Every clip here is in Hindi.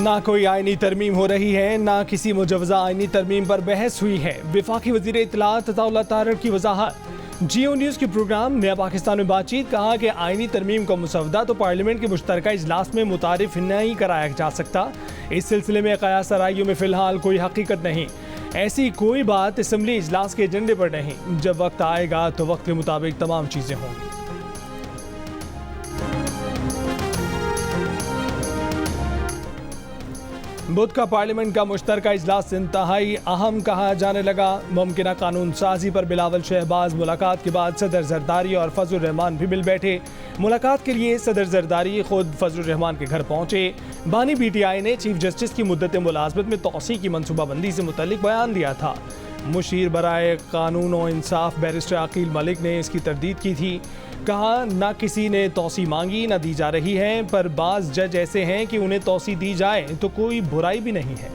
ना कोई आईनी तरमीम हो रही है, ना किसी मुजवजा आईनी तरमीम पर बहस हुई है। वफाकी वज़ीर इत्तलात अताउल्लाह तारड़ की वजाहत। जियो न्यूज़ के प्रोग्राम नया पाकिस्तान में बातचीत। कहा कि आईनी तरमीम का मसवदा तो पार्लियामेंट के मुश्तरका इजलास में मुतारिफ नहीं कराया जा सकता। इस सिलसिले में क़यास आराइयों में फ़िलहाल कोई हकीकत नहीं। ऐसी कोई बात असम्बली इजलास के एजेंडे पर नहीं। जब वक्त आएगा तो वक्त के मुताबिक तमाम चीज़ें होंगी। बुध का पार्लियामेंट का मुश्तरका इजलास इंतहाई अहम कहा जाने लगा। मुमकिना कानून साजी पर बिलावल शहबाज मुलाकात के बाद सदर जरदारी और फजल रहमान भी मिल बैठे। मुलाकात के लिए सदर जरदारी खुद फजल रहमान के घर पहुंचे। बानी PTI ने चीफ जस्टिस की मुद्दत मुलाजमत में तौसी की मनसूबाबंदी से मुतल्लिक बयान दिया था। मुशीर बराए कानून और इंसाफ बैरिस्टर अकील मलिक ने इसकी तरदीद की थी। कहा ना किसी ने तौसी मांगी ना दी जा रही है, पर बाज़ जज ऐसे हैं कि उन्हें तौसी दी जाए तो कोई बुराई भी नहीं है।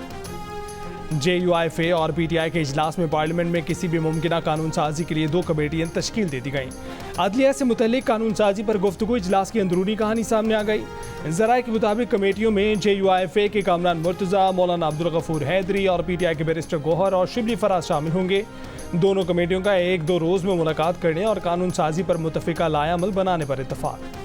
JUIFA और PTI के इजलास में पार्लियामेंट में किसी भी मुमकिना कानून साजी के लिए 2 कमेटियाँ तश्कील दे दी गईं। अदलिया से मुतल्लिक कानून साजी पर गुफ्तगू इजलास की अंदरूनी कहानी सामने आ गई। ज़राए के मुताबिक कमेटियों में JUIFA के कामरान मुर्तज़ा, मौलाना अब्दुल गफूर हैदरी और PTI के बैरिस्टर गौहर और शिबली फराज शामिल होंगे। दोनों कमेटियों का 1-2 रोज़ में मुलाकात करने और कानून साजी पर मुतफ़िका लाएअमल बनाने पर इत्तफ़ाक़।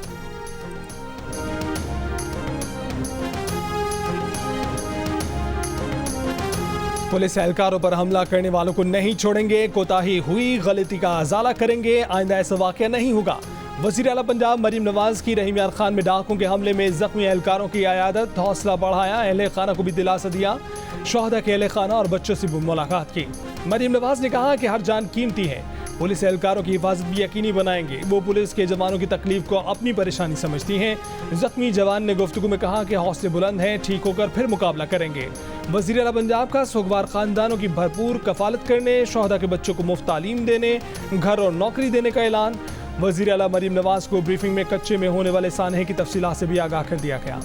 पुलिस एहलकारों पर हमला करने वालों को नहीं छोड़ेंगे। कोताही हुई, गलती का अजाला करेंगे। आइंदा ऐसा वाक़या नहीं होगा। वज़ीर आला पंजाब मरीम नवाज की रहीम यार खान में डाकुओं के हमले में जख्मी एहलकारों की अयादत। हौसला बढ़ाया, अहले खाना को भी दिलासा दिया। शोहदा के अहले खाना और बच्चों से भी मुलाकात की। मरीम नवाज ने कहा कि हर जान कीमती है। पुलिस एहलकारों की हिफाजत भी यकीनी बनाएंगे। वो पुलिस के जवानों की तकलीफ को अपनी परेशानी समझती हैं। जख्मी जवान ने गुफ्तगू में कहा कि हौसले बुलंद हैं, ठीक होकर फिर मुकाबला करेंगे। वज़ीर आला पंजाब का सुगवार खानदानों की भरपूर कफालत करने, शोहदा के बच्चों को मुफ्त तालीम देने, घर और नौकरी देने का ऐलान। वज़ीर आला मरीम नवाज को ब्रीफिंग में कच्चे में होने वाले सानहे की तफसीलात से भी आगाह कर दिया गया।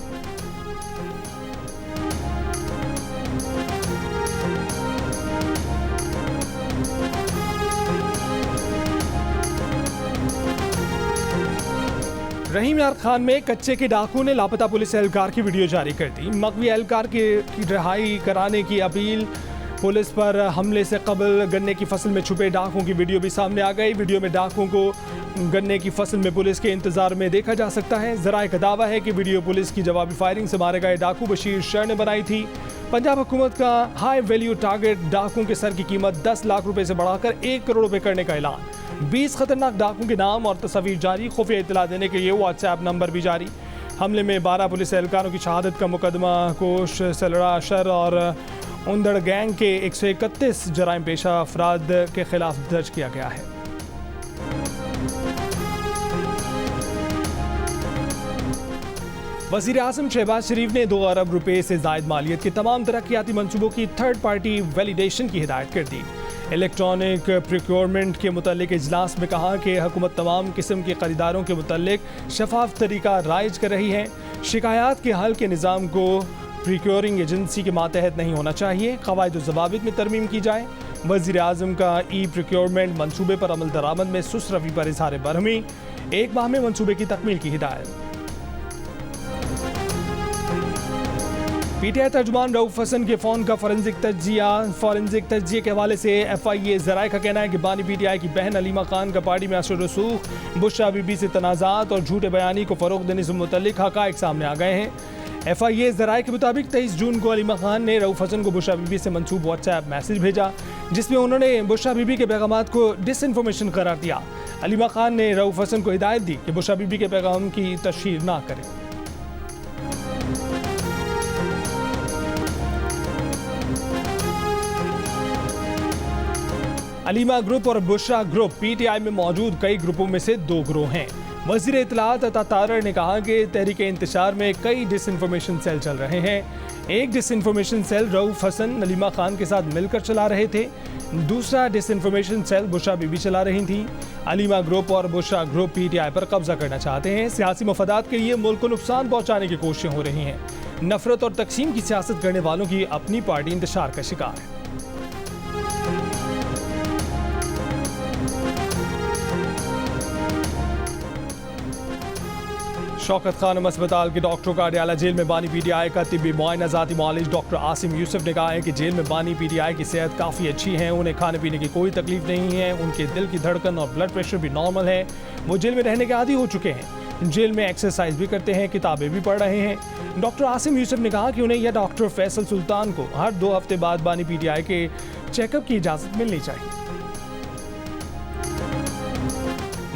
रहीम यार खान में कच्चे के डाकू ने लापता पुलिस एहलकार की वीडियो जारी कर दी। मकवी एहलकार की रिहाई कराने की अपील। पुलिस पर हमले से कबल गन्ने की फसल में छुपे डाकुओं की वीडियो भी सामने आ गई। वीडियो में डाकुओं को गन्ने की फसल में पुलिस के इंतजार में देखा जा सकता है। ज़राए का दावा है कि वीडियो पुलिस की जवाबी फायरिंग से मारे गए डाकू बशीर शर ने बनाई थी। पंजाब हुकूमत का हाई वैल्यू टारगेट डाकुओं के सर की कीमत 10 लाख रुपए से बढ़ाकर 1 करोड़ रुपए करने का ऐलान। 20 खतरनाक डाकुओं के नाम और तस्वीर जारी। खुफिया इत्तला देने के लिए WhatsApp नंबर भी जारी। हमले में 12 पुलिस एहलकारों की शहादत का मुकदमा कोश, सलरा शर और उंदड़ गैंग के 131 जराइम पेशा अफराद के खिलाफ दर्ज किया गया है। वज़ीर आज़म शहबाज शरीफ ने 2 अरब रुपए से ज़ायद मालियत के तमाम तरक्याती मंसूबों की थर्ड पार्टी वैलिडेशन की हिदायत कर दी। इलेक्ट्रॉनिक प्रोक्योरमेंट के मुतल्लिक इजलास में कहा कि हुकूमत तमाम किस्म के खरीदारों के मुतल्लिक शफाफ तरीका राइज कर रही है। शिकायत के हल के निज़ाम को प्रोक्योरिंग एजेंसी के मातहत नहीं होना चाहिए। क़वाइद व ज़वाबित में तरमीम की जाए। वज़ीर आज़म का प्रोक्योरमेंट मनसूबे पर अमल दरामद में सुस्त रवि पर इज़हार बरहमी। 1 माह में मनसूबे की तकमील की हिदायत। PTI तर्जुमान रऊफ हसन के फ़ोन का फॉरेंसिक तज्जिए के हवाले से FIA ज़राए का कहना है कि बानी PTI की बहन अलीमा खान का पार्टी में असर रसूख, बुशरा बीबी से तनाज़ात और झूठे बयानी को फ़रोग़ देने से मुतल्लिक हक़ाइक़ सामने आ गए हैं। FIA ज़राए के मुताबिक 23 जून को अलीमा खान ने रऊफ हसन को बुशरा बीबी से मंसूब WhatsApp मैसेज भेजा, जिसमें उन्होंने बुशरा बीबी के पैगामात को डिसइंफॉर्मेशन करार दिया। अलीमा खान ने रऊफ हसन को हिदायत दी कि बुशरा बीबी के पैगाम की तशहीर ना करें। अलीमा ग्रुप और बुशरा ग्रुप PTI में मौजूद कई ग्रुपों में से 2 ग्रोह हैं। वज़ीर इत्तलात अता तारड़ ने कहा कि तहरीक इंतशार में कई डिसइंफॉर्मेशन सेल चल रहे हैं। एक डिसइंफॉर्मेशन सेल रऊफ हसन अलीमा खान के साथ मिलकर चला रहे थे। दूसरा डिसइंफॉर्मेशन सेल बुशरा बीबी चला रही थी। अलीमा ग्रुप और बुशरा ग्रुप PTI पर कब्जा करना चाहते हैं। सियासी मफादात के लिए मुल्क को नुकसान पहुँचाने की कोशिशें हो रही हैं। नफरत और तकसीम की सियासत करने वालों की अपनी पार्टी इंतशार का शिकार है। शौकत खानम अस्पताल के डॉक्टरों का अडयाला जेल में बानी पीटीआई का तिब्बी मुआयना ज़ाती मालिश डॉक्टर आसिम यूसुफ ने कहा है कि जेल में बानी पीटीआई की सेहत काफ़ी अच्छी है, उन्हें खाने पीने की कोई तकलीफ नहीं है, उनके दिल की धड़कन और ब्लड प्रेशर भी नॉर्मल है, वो जेल में रहने के आदी हो चुके हैं, जेल में एक्सरसाइज भी करते हैं, किताबें भी पढ़ रहे हैं। डॉक्टर आसिम यूसुफ ने कहा कि उन्हें या डॉक्टर फैसल सुल्तान को हर 2 हफ्ते बाद बानी पीटीआई के चेकअप की इजाज़त मिलनी चाहिए।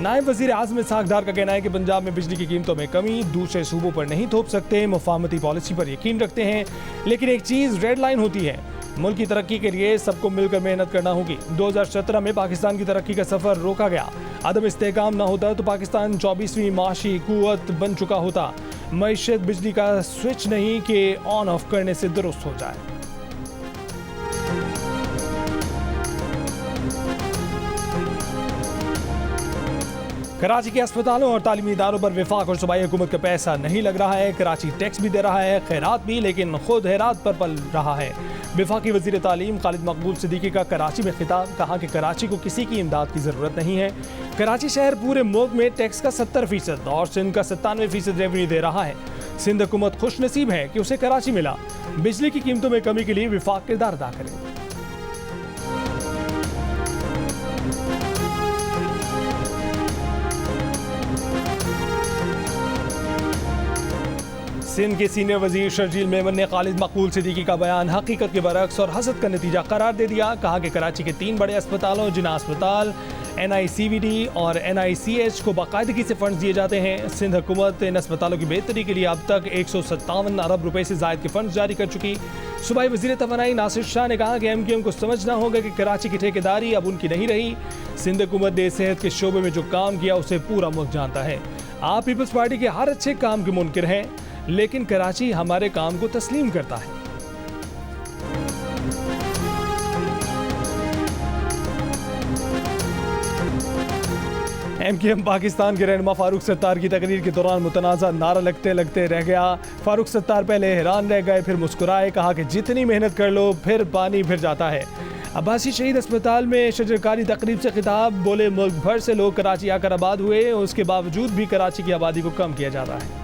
नायब वजीर आज़म इसहाक डार का कहना है कि पंजाब में बिजली की कीमतों में कमी दूसरे सूबों पर नहीं थोप सकते, मुफाहमती पॉलिसी पर यकीन रखते हैं, लेकिन एक चीज़ रेड लाइन होती है, मुल्क की तरक्की के लिए सबको मिलकर मेहनत करना होगी। 2017 में पाकिस्तान की तरक्की का सफ़र रोका गया, अदम इस्तेहकाम न होता तो पाकिस्तान 24वीं माशी कुव्वत बन चुका होता। मईशत बिजली का स्विच नहीं कि ऑन ऑफ करने से दुरुस्त हो जाए। कराची के अस्पतालों और तालीमी इदारों पर विफाक और सूबाई हुकूमत का पैसा नहीं लग रहा है। कराची टैक्स भी दे रहा है, खैरात भी, लेकिन खुद हैरात पर पल रहा है। विफाकी वजीर तालीम खालिद मकबूल सिद्दीकी का कराची में खिताब, कहा कि कराची को किसी की इमदाद की ज़रूरत नहीं है। कराची शहर पूरे मुल्क में टैक्स का 70% और सिंध का 97% रेवेन्यू दे रहा है। सिंध हुकूमत खुश नसीब है कि उसे कराची मिला। बिजली की कीमतों में कमी के लिए विफाक किरदार अदा करे। सिंध के सीनियर वजीर शर्जील मेमन ने खालिद मकबूल सिद्दीकी का बयान हकीकत के बरक्स और हसद का नतीजा करार दे दिया। कहा कि कराची के 3 बड़े अस्पतालों जिना अस्पताल, NICVD और NICH को बाकायदगी से फंड दिए जाते हैं। सिंध हुकूमत इन अस्पतालों की बेहतरी के लिए अब तक 157 अरब रुपए से ज़ायद के फंड जारी कर चुकी। सूबाई वजीर तवानाई नासिर शाह ने कहा कि MQM को समझना होगा कि कराची की ठेकेदारी अब उनकी नहीं रही। सिंध हुकूमत ने सेहत के शोबे में जो काम किया उसे पूरा मुल्क जानता है। आप पीपल्स पार्टी के हर अच्छे काम के मुनकिर हैं, लेकिन कराची हमारे काम को तस्लीम करता है। MQM पाकिस्तान के रहनुमा फारूक सत्तार की तकरीर के दौरान मुतनाज़ा नारा लगते लगते रह गया। फारूक सत्तार पहले हैरान रह गए, फिर मुस्कुराए, कहा कि जितनी मेहनत कर लो फिर पानी फिर जाता है। अब्बासी शहीद अस्पताल में शजरकारी तकरीब से खिताब, बोले मुल्क भर से लोग कराची आकर आबाद हुए, उसके बावजूद भी कराची की आबादी को कम किया जाता है।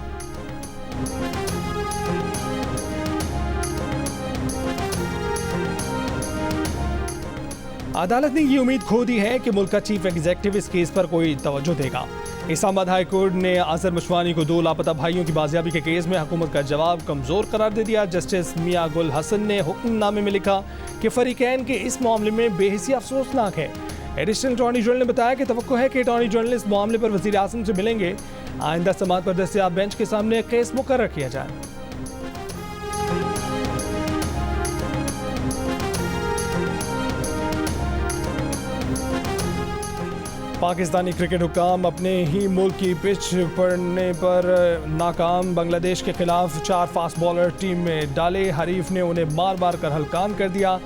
अदालत ने ये उम्मीद खो दी है कि मुल्क का चीफ एग्जीक्यूटिव इस केस पर कोई तवज्जो देगा। इस्लामाबाद हाई कोर्ट ने अजहर मशवानी को 2 लापता भाइयों की बाजियाबी के केस में हुकूमत का जवाब कमजोर करार दे दिया। जस्टिस मियां गुल हसन ने हुक्मनामे में लिखा कि फरीकैन के इस मामले में बेहिसी अफसोसनाक है। एडिशनल अटॉर्नी जनरल ने बताया कि तवक्को है कि अटॉर्नी जनरल इस मामले पर वज़ीर आज़म से मिलेंगे। आइंदा समाअत पर दस्तयाब बेंच के सामने केस मुकर्रर किया जाए। पाकिस्तानी क्रिकेट हुक्काम अपने ही मुल्क की पिच पड़ने पर नाकाम। बांग्लादेश के खिलाफ 4 फास्ट बॉलर टीम में डाले, हरीफ ने उन्हें मार मार कर हलकान कर दिया।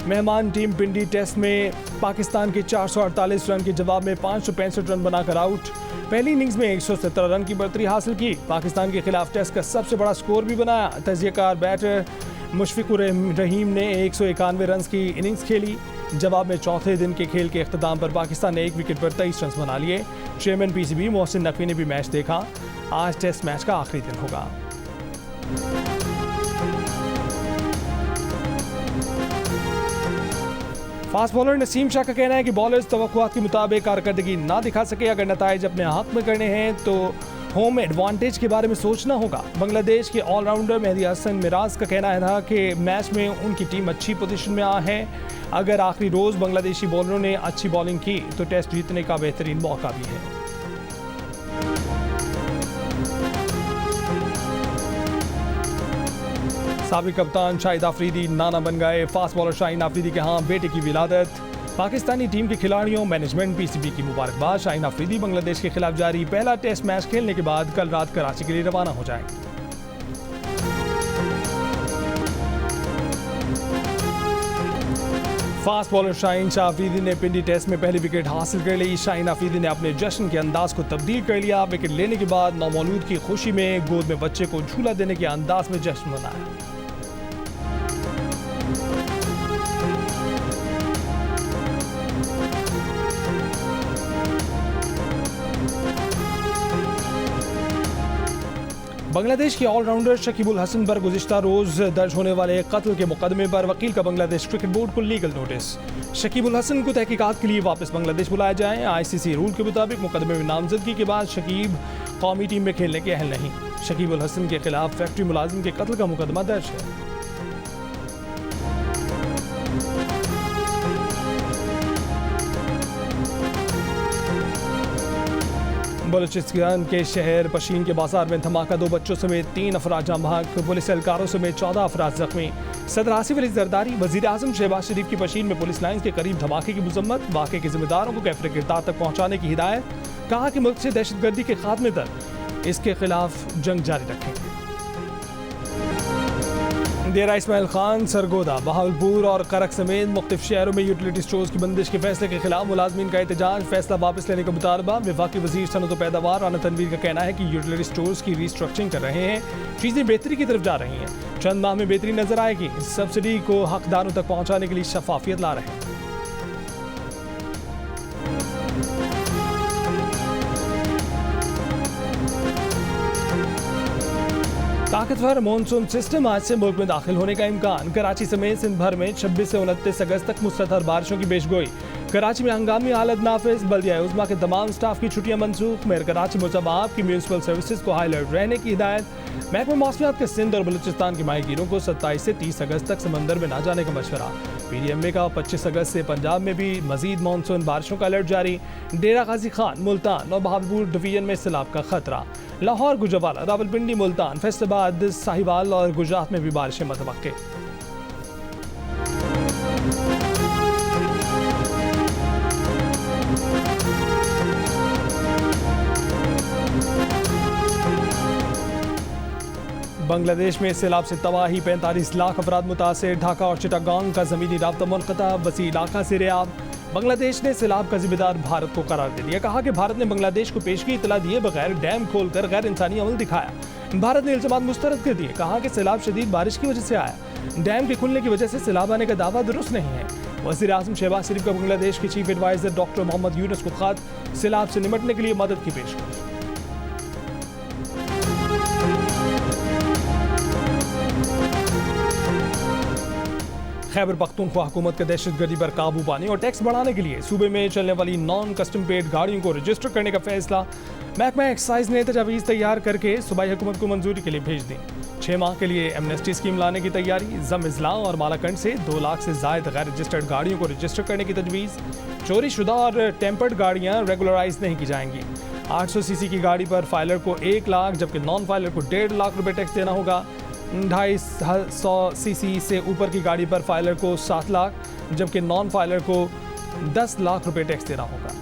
मेहमान टीम पिंडी टेस्ट में पाकिस्तान के 448 रन के जवाब में 565 रन बनाकर आउट। पहली इनिंग्स में 117 रन की बढ़तरी हासिल की। पाकिस्तान के खिलाफ टेस्ट का सबसे बड़ा स्कोर भी बनाया। तजियाकार बैटर मुशफिकुर रहीम ने 191 रन की इनिंग्स खेली। जवाब में चौथे दिन के खेल के अख्ताम पर पाकिस्तान ने 1 विकेट पर 23 रन बना लिए। चेयरमैन PCB मोहसिन नकवी ने भी मैच देखा। आज टेस्ट मैच का आखिरी दिन होगा। फास्ट बॉलर नसीम शाह का कहना है कि बॉलर्स तवक्कुआत के मुताबिक कारकर्दगी ना दिखा सके। अगर नताइज अपने हक में करने हैं तो होम एडवांटेज के बारे में सोचना होगा। बांग्लादेश के ऑलराउंडर मेहदी हसन मिराज का कहना था कि मैच में उनकी टीम अच्छी पोजीशन में आ है। अगर आखिरी रोज़ बांग्लादेशी बॉलरों ने अच्छी बॉलिंग की तो टेस्ट जीतने का बेहतरीन मौका भी है। साबिक कप्तान शाहिद आफरीदी नाना बन गए। फास्ट बॉलर शाहीन आफरीदी के यहाँ बेटे की विलादत। पाकिस्तानी टीम के खिलाड़ियों, मैनेजमेंट, PCB की मुबारकबाद। शाहीन आफरीदी बांग्लादेश के खिलाफ जारी पहला टेस्ट मैच खेलने के बाद कल रात कराची के लिए रवाना हो जाएंगे। फास्ट बॉलर शाहीन शाह आफरीदी ने पिंडी टेस्ट में पहली विकेट हासिल कर ली। शाहीन आफरीदी ने अपने जश्न के अंदाज को तब्दील कर लिया। विकेट लेने के बाद नौमौलूद की खुशी में गोद में बच्चे को झूला देने के अंदाज में जश्न मनाया। बांग्लादेश के ऑलराउंडर शकीबुल हसन पर गुज़िश्ता रोज़ दर्ज होने वाले कत्ल के मुकदमे पर वकील का बांग्लादेश क्रिकेट बोर्ड को लीगल नोटिस। शकीबुल हसन को तहकीकात के लिए वापस बांग्लादेश बुलाया जाए। ICC रूल के मुताबिक मुकदमे में नामजदगी के बाद शकीब कौमी टीम में खेलने के अहल नहीं। शकीबुल हसन के खिलाफ फैक्ट्री मुलाजिम के कत्ल का मुकदमा दर्ज है। बलूचिस्तान के शहर पशीन के बाजार में धमाका, 2 बच्चों समेत 3 अफराद जाम बहक, पुलिस एहलकारों समेत 14 अफराद जख्मी। सदर आसिफ अली जरदारी वज़ीर आज़म शहबाज शरीफ की पशीन में पुलिस लाइन्स के करीब धमाके की मजम्मत, वाक़े के जिम्मेदारों को कैफरे किरदार तक पहुँचाने की हिदायत। कहा कि मुल्क से दहशतगर्दी के खात्मे तक इसके खिलाफ जंग जारी रखेंगे। डेरा इस्माइल खान, सरगोदा, बहावलपुर और करक समेत मुख्तलिफ शहरों में यूटिलिटी स्टोर्स की बंदिश के फैसले के खिलाफ मुलाजमीन का एहतजाज, फैसला वापस लेने का मुतालबा। वफाकी वजीर सनत व पैदावार राना तनवीर का कहना है कि यूटिलिटी स्टोर्स की रीस्ट्रक्चरिंग कर रहे हैं, चीज़ें बेहतरी की तरफ जा रही हैं, चंद माह में बेहतरी नजर आएगी। सब्सिडी को हकदारों तक पहुँचाने के लिए शफाफियत ला रहे हैं। ताकतवर मॉनसून सिस्टम आज से मुल्क में दाखिल होने का इम्कान। कराची समेत सिंध भर में 26 से 29 अगस्त तक मुसलसल बारिशों की पेशगोई। कराची में हंगामी हालत नाफिज, बल्दिया उज़्मा के तमाम स्टाफ की छुट्टियां मनसूख। मेयर कराची मुतबाब की म्यूनसिपल सर्विसेज को हाई अलर्ट रहने की हिदायत। महकमा मौसमियात के सिंध और बलूचिस्तान के माहीगीरों को 27 से 30 अगस्त तक समंदर में न जाने का मशवरा। PDMA का 25 अगस्त से पंजाब में भी मजीद मानसून बारिशों का अलर्ट जारी। डेरा गाजी खान, मुल्तान और बहावलपुर डिवीजन में सैलाब का खतरा। लाहौर, गुजरावाला, रावलपिंडी, मुल्तान, फैसलाबाद, साहिवाल और गुजरात में भी बारिशें मुतवक्के। बांग्लादेश में सैलाब से तबाही, 45 लाख अफराद मुतासिर। ढाका और चिटागांग का ज़मीनी राब्ता मुनक़ता, वसी इलाका से रेयाब। बांग्लादेश ने सैलाब का जिम्मेदार भारत को करार दे दिया। कहा कि भारत ने बांग्लादेश को पेशगी इतला दिए बगैर डैम खोलकर गैर इंसानी अमल दिखाया। भारत ने इल्ज़ामात मुस्तरद कर दिए। कहा कि सैलाब शदीद बारिश की वजह से आया, डैम के खुलने की वजह से सैलाब आने का दावा दुरुस्त नहीं है। वज़ीर आज़म शहबाज शरीफ का बांग्लादेश के chief adviser doctor Mohammad Yunus को खत, सैलाब से निपटने के लिए मदद की पेशकश। खैबर पख्तूनख्वा हुकूमत का दहशतगर्दी पर काबू पाने और टैक्स बढ़ाने के लिए सूबे में चलने वाली नॉन कस्टम पेड गाड़ियों को रजिस्टर करने का फैसला। महकमा एक्साइज ने तजावीज़ तैयार करके सूबाई हुकूमत को मंजूरी के लिए भेज दी। 6 माह के लिए एमनेस्टी स्कीम लाने की तैयारी। जम इजला और मालाकंड से 2 लाख से जायद गैर रजिस्टर्ड गाड़ियों को रजिस्टर करने की तजवीज़। चोरी शुदा और टेम्पर्ड गाड़ियाँ रेगुलराइज नहीं की जाएंगी। 800 cc की गाड़ी पर फाइलर को 1 लाख जबकि नॉन फाइलर को 1.5 लाख रुपये टैक्स देना होगा। 250 cc से ऊपर की गाड़ी पर फाइलर को 7 लाख जबकि नॉन फाइलर को 10 लाख रुपए टैक्स देना होगा।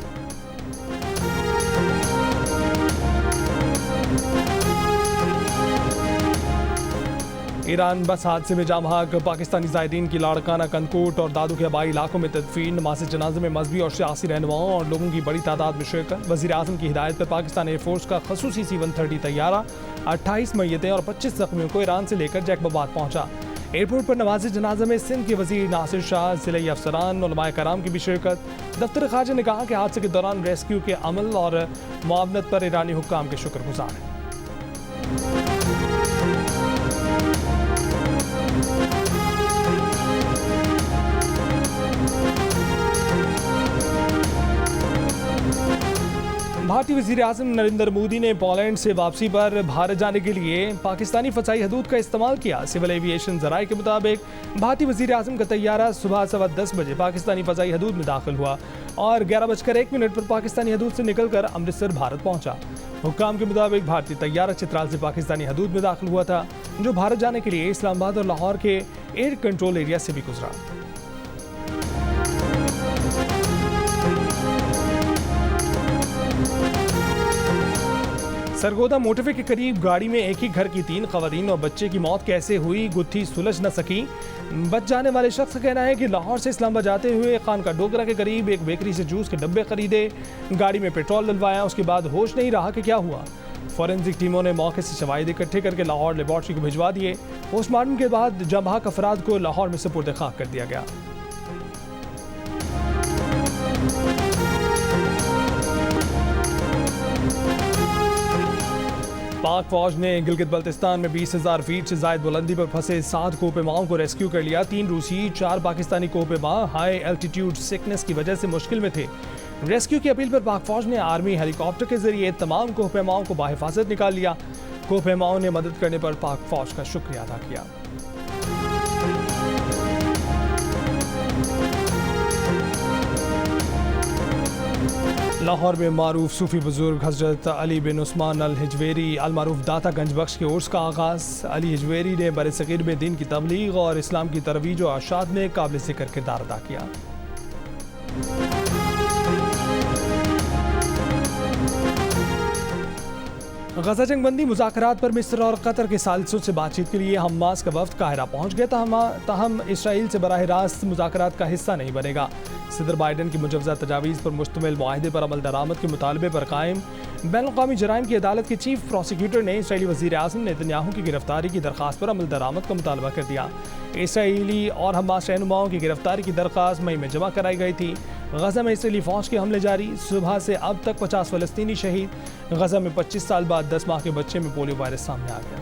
ईरान बस हादसे में जाम बहक, पाकिस्तानी ज़ायरीन की लाड़काना, कनकोट और दादू के आबाई इलाकों में तदफीन। नमाज़ जनाजे में मजहबी और सियासी रहनुमाओं और लोगों की बड़ी तादाद में शिरकत। वज़ीर आज़म की हिदायत पर पाकिस्तान एयरफोर्स का खसूसी C-130 तैयारा 28 मैयतें और 25 जख्मियों को ईरान से लेकर जैकबाबाद पहुंचा। एयरपोर्ट पर नमाज जनाजा में सिंध के वज़ीर नासिर शाह, ज़िले अफसरान, उलमाए कराम की भी शिरकत। दफ्तर ख़ारजा ने कहा कि हादसे के दौरान रेस्क्यू के अमल और मुआवनत पर ईरानी हुक्काम के शुक्रगुजार हैं। भारतीय वज़ीर आज़म नरेंद्र मोदी ने पोलैंड से वापसी पर भारत जाने के लिए पाकिस्तानी फ़ज़ाई हदूद का इस्तेमाल किया। सिविल एविएशन ज़राए के मुताबिक भारतीय वज़ीर आज़म का तैयारा सुबह 10:15 बजे पाकिस्तानी फ़ज़ाई हदूद में दाखिल हुआ और 11:01 पर पाकिस्तानी हदूद से निकलकर अमृतसर भारत पहुंचा। हुक्काम के मुताबिक भारतीय तैयारा चित्राल से पाकिस्तानी हदूद में दाखिल हुआ था, जो भारत जाने के लिए इस्लामाबाद और लाहौर के एयर कंट्रोल एरिया से भी गुजरा। सरगोदा मोटरवे के करीब गाड़ी में एक ही घर की 3 खवातीन और बच्चे की मौत कैसे हुई, गुत्थी सुलझ न सकी। बच जाने वाले शख्स का कहना है कि लाहौर से इस्लामाबाद जाते हुए खान का डोगरा के करीब एक बेकरी से जूस के डब्बे खरीदे, गाड़ी में पेट्रोल डलवाया, उसके बाद होश नहीं रहा कि क्या हुआ। फॉरेंसिक टीमों ने मौके से शवाहिद इकट्ठे करके लाहौर लेबॉर्ट्री को भिजवा दिए। पोस्टमार्टम के बाद जमबहक अफराद को लाहौर में सुपुर्द खाक कर दिया गया। पाक फौज ने गिलगित बल्तिस्तान में 20,000 फीट से जायद बुलंदी पर फंसे 7 कोपेमाओं को रेस्क्यू कर लिया। 3 रूसी 4 पाकिस्तानी कोपेमा हाई एल्टीट्यूड सिकनेस की वजह से मुश्किल में थे। रेस्क्यू की अपील पर पाक फौज ने आर्मी हेलीकॉप्टर के जरिए तमाम कोपेमाओं को बाहिफाजत निकाल लिया। कोपेमाओं ने मदद करने पर पाक फौज का शुक्रिया अदा किया। लाहौर में मारूफ सूफी बुजुर्ग हजरत अली बिन उस्मान अल हिजवेरी अल मारूफ दाता गंज बख्श के उर्स का आगाज़। अली हिजवेरी ने बरसगीर में दीन की तबलीग और इस्लाम की तरवीज और अरशाद में काबिल ज़िक्र किरदार अदा किया। गजा जंग बंदी मुज़ाकरात पर मिस्र और कतर के सालिसों से बातचीत के लिए हमास का वफ्द काहिरा पहुंच गया। ताहम इसराइल से बराह रास्त मुज़ाकरात का हिस्सा नहीं बनेगा। सदर बाइडन की मुजवज़ा तजावीज़ पर मुश्तमिल मुआहदे पर अमल दरामद के मुतालबे पर कायम बैनुल-अक़वामी जराइम की अदालत के चीफ प्रोसिक्यूटर ने इसराइली वज़ीर आज़म नेतन्याहू की गिरफ्तारी की दरख्वास्त पर अमल दरामद का मुतालबा कर दिया। इसराइली और हमास रहनुमाओं की गिरफ्तारी की दरख्वास्त मई में जमा कराई गई थी। गजा में इसराइली फौज के हमले जारी। सुबह से अब तक 50 फ़लस्तीनी शहीद। गजा में 25 साल बाद 10 माह के बच्चे में पोलियो वायरस सामने आ गया।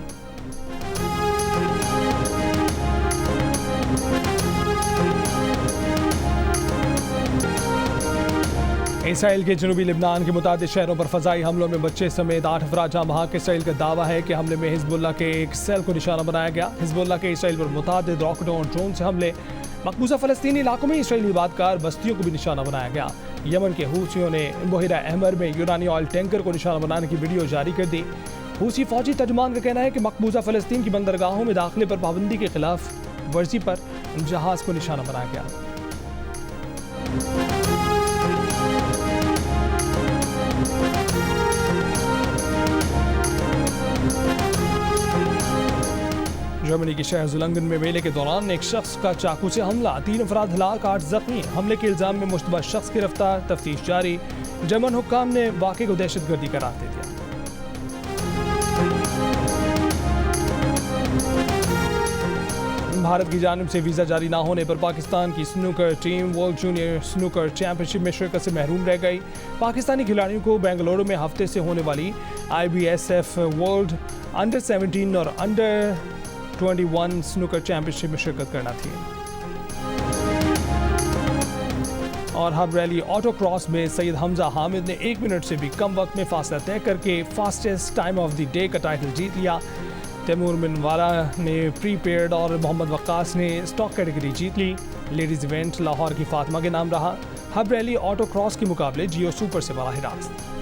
इसराइल के जनूबी लिबनान के मुतादिद शहरों पर फ़ज़ाई हमलों में बच्चे समेत 8 अफराद जहाँ बहक। इसराइल का दावा है कि हमले में हिजबुल्लाह के एक सेल को निशाना बनाया गया। हिजबुल्लाह के इसराइल पर मुतादिद रॉकेटों और ड्रोन से हमले। मकबूजा फ़लस्तीनी इलाकों में इसराइली आबादकार बस्तियों को भी निशाना बनाया गया। यमन के हूथियों ने बहिरा अहमर में यूनानी ऑयल टैंकर को निशाना बनाने की वीडियो जारी कर दी। हूथी फौजी तर्जुमान का कहना है कि मकबूजा फ़लस्तीन की बंदरगाहों में दाखिले पर पाबंदी के खिलाफ वर्जी पर जहाज़ को निशाना बनाया गया। जर्मनी के शहर जुलंगन में मेले के दौरान एक शख्स का चाकू से हमला। 3 अफराद हलाक, 8 जख्मी। हमले के इल्जाम में मुश्तबा शख्स गिरफ्तार। तफ्तीश जारी। जर्मन हुक्काम ने वाक़े को दहशतगर्दी करार दे दिया। भारत की जानिब से वीज़ा जारी ना होने पर पाकिस्तान की snooker team world junior snooker championship में शिरकत से महरूम रह गई। पाकिस्तानी खिलाड़ियों को बेंगलुरु में हफ्ते से होने वाली IBSF वर्ल्ड अंडर 17 और अंडर 21 स्नूकर चैंपियनशिप में शिरकत करना थी। और हब रैली ऑटो क्रॉस में सैयद हमजा हामिद ने 1 मिनट से भी कम वक्त में फासला तय करके fastest time of the day का टाइटल जीत लिया। तैमूर मिनवारा ने प्रीपेड और मोहम्मद वक्कास ने स्टॉक कैटेगरी जीत ली। लेडीज़ इवेंट लाहौर की फातिमा के नाम रहा। हब रैली ऑटो क्रॉस के मुकाबले जियो सुपर से बराह रास्त।